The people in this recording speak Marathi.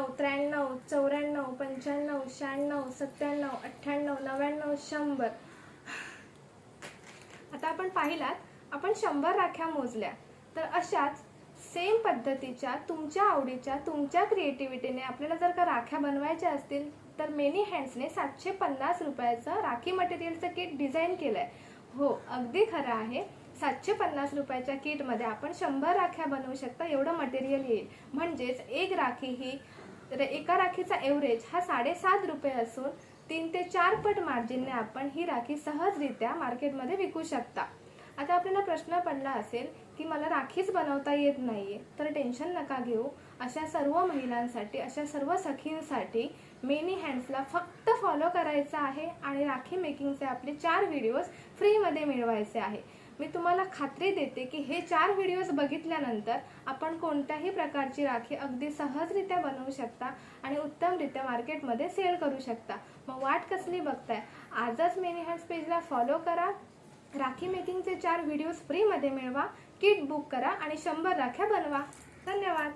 93, 94, 95, 96, 97, 98, 99, 100. आता आपण पाहिलात, आपण 100 राख्या मोजल्या. तर अशाच सेम पद्धतीच्या तुमच्या आवडीच्या तुमच्या क्रिएटिव्हिटीने आपल्याला जर का राख्या बनवायच्या असतील तर मेनी हँड्सने 750 रुपयाचं राखी मटेरियलचं किट डिझाईन केलं आहे. हो, अगदी खरं आहे. 750 रुपयाच्या किटमध्ये आपण 100 राख्या बनवू शकता एवढं मटेरियल येईल. म्हणजेच एक राखी ही एका राखीचा एव्हरेज हा 7.5 रुपये असून 3 ते 4 पट मार्जिनने आपण ही राखी सहजरित्या मार्केटमध्ये विकू शकता. आता आपल्याला प्रश्न पडला असेल की मला राखीच बनवता येत नाहीये, तर टेन्शन नका घेऊ. अशा सर्व महिलांसाठी, अशा सर्व सखींसाठी मेनी हँड्सला फक्त फॉलो करायचं आहे आणि राखी मेकिंगचे आपले 4 व्हिडिओज फ्रीमध्ये मिळवायचे आहे. मी तुम्हाला खात्री देते की हे 4 व्हिडिओज बघितल्यानंतर आपण कोणत्याही प्रकारची राखी अगदी सहजरित्या बनवू शकता आणि उत्तमरित्या मार्केटमध्ये सेल करू शकता. मग वाट कसली बघताय? आजच मेनी हँड्स पेजला फॉलो करा, राखी मेकिंगचे 4 व्हिडिओज फ्रीमध्ये मिळवा, किट बुक करा आणि 100 राख्या बनवा. धन्यवाद.